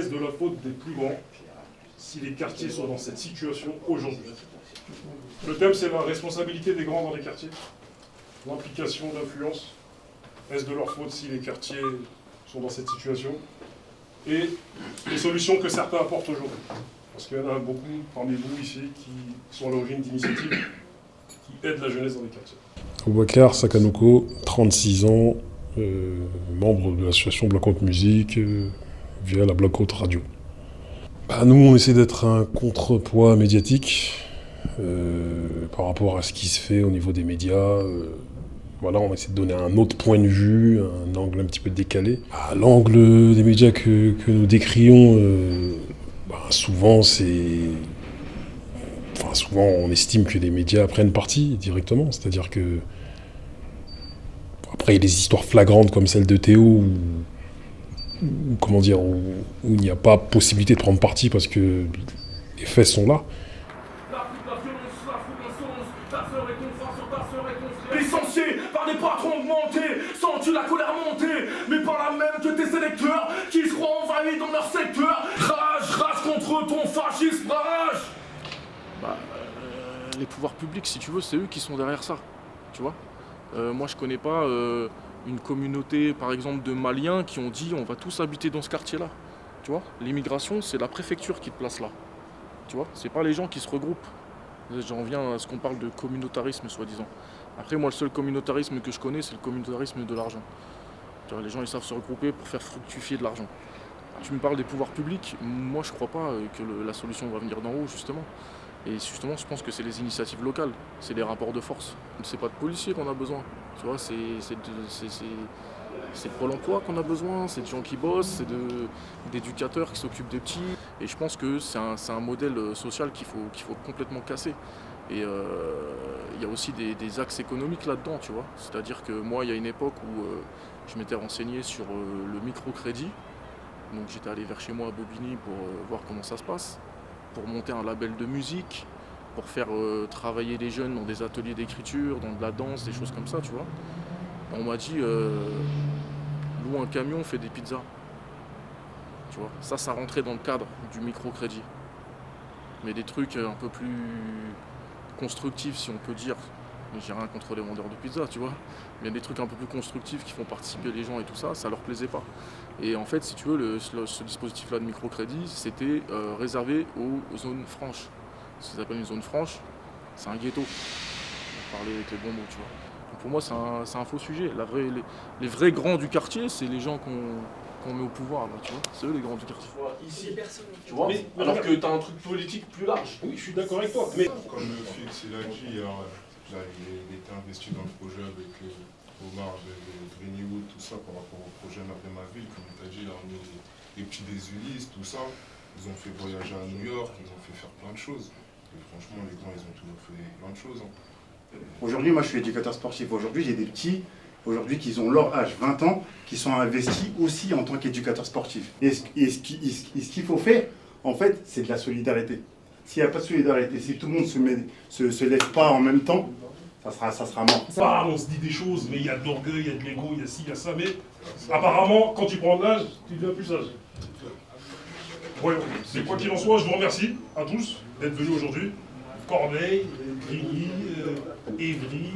est-ce de la faute des plus grands si les quartiers sont dans cette situation aujourd'hui? Le thème, c'est la responsabilité des grands dans les quartiers, l'implication d'influence. Est-ce de leur faute si les quartiers sont dans cette situation? Et les solutions que certains apportent aujourd'hui. Parce qu'il y en a beaucoup parmi vous ici qui sont à l'origine d'initiatives qui aident la jeunesse dans les quartiers. Boubacar Sakanoko, 36 ans, membre de l'association Blackout Musique via la Blackout Radio. Nous, on essaie d'être un contrepoids médiatique par rapport à ce qui se fait au niveau des médias. Voilà, on essaie de donner un autre point de vue, un angle un petit peu décalé. L'angle des médias que nous décrions, souvent on estime que les médias prennent parti directement, c'est-à-dire que après il y a des histoires flagrantes comme celle de Théo où il n'y a pas possibilité de prendre parti parce que les faits sont là. Licencié par des patrons augmentés, sens-tu la colère monter, mais pas la même que tes sélecteurs qui se croient envahis dans leur secteur. Rage contre ton fascisme, rage. Les pouvoirs publics, si tu veux, c'est eux qui sont derrière ça, tu vois. Moi, je connais pas une communauté, par exemple, de Maliens qui ont dit on va tous habiter dans ce quartier-là, tu vois. L'immigration, c'est la préfecture qui te place là, tu vois. C'est pas les gens qui se regroupent. J'en viens à ce qu'on parle de communautarisme, soi-disant. Après, moi, le seul communautarisme que je connais, c'est le communautarisme de l'argent. Tu vois, les gens, ils savent se regrouper pour faire fructifier de l'argent. Tu me parles des pouvoirs publics, moi, je crois pas que la solution va venir d'en haut, justement. Et justement, je pense que c'est les initiatives locales, c'est les rapports de force. C'est pas de policiers qu'on a besoin, tu vois, c'est de Pôle emploi qu'on a besoin, c'est de gens qui bossent, c'est d'éducateurs qui s'occupent des petits. Et je pense que c'est un modèle social qu'il faut complètement casser. Et il y a aussi des axes économiques là-dedans, tu vois. C'est-à-dire que moi, il y a une époque où je m'étais renseigné sur le microcrédit. Donc j'étais allé vers chez moi à Bobigny pour voir comment ça se passe, pour monter un label de musique, pour faire travailler les jeunes dans des ateliers d'écriture, dans de la danse, des choses comme ça, tu vois. Et on m'a dit, loue un camion, fais des pizzas. Tu vois, ça rentrait dans le cadre du microcrédit. Mais des trucs un peu plus constructifs, si on peut dire. J'ai rien contre les vendeurs de pizza, tu vois. Mais des trucs un peu plus constructifs qui font participer les gens et tout ça, ça leur plaisait pas. Et en fait, si tu veux, ce dispositif-là de microcrédit, c'était réservé aux zones franches. Ce qu'ils appellent une zone franche, c'est un ghetto. Pour parler avec les bons mots, tu vois. Donc pour moi, c'est un faux sujet. Les vrais grands du quartier, c'est les gens qu'on met au pouvoir, là, tu vois. C'est eux les grands du quartier. Ici, tu vois, alors que t'as un truc politique plus large. Oui, je suis d'accord avec toi. Mais Comme le Félix il a dit, il était investi dans le projet avec Omar de Greenwood, tout ça, par rapport au projet Navré ma ville. Comme tu as dit, il a emmené les petits des Ulysses, tout ça. Ils ont fait voyager à New York, ils ont fait faire plein de choses. Et franchement, les grands, ils ont toujours fait plein de choses. Aujourd'hui, moi je suis éducateur sportif. Aujourd'hui, j'ai des petits, qui ont leur âge, 20 ans, qui sont investis aussi en tant qu'éducateurs sportifs. Et ce qu'il faut faire, en fait, c'est de la solidarité. S'il n'y a pas de solidarité, si tout le monde se lève pas en même temps, ça sera mort. on se dit des choses, mais il y a de l'orgueil, il y a de l'ego, il y a ci, il y a ça, mais apparemment, quand tu prends de l'âge, tu deviens plus sage. Ouais, c'est quoi qu'il en soit, je vous remercie à tous d'être venus aujourd'hui. Corneille, Grigny, Évry.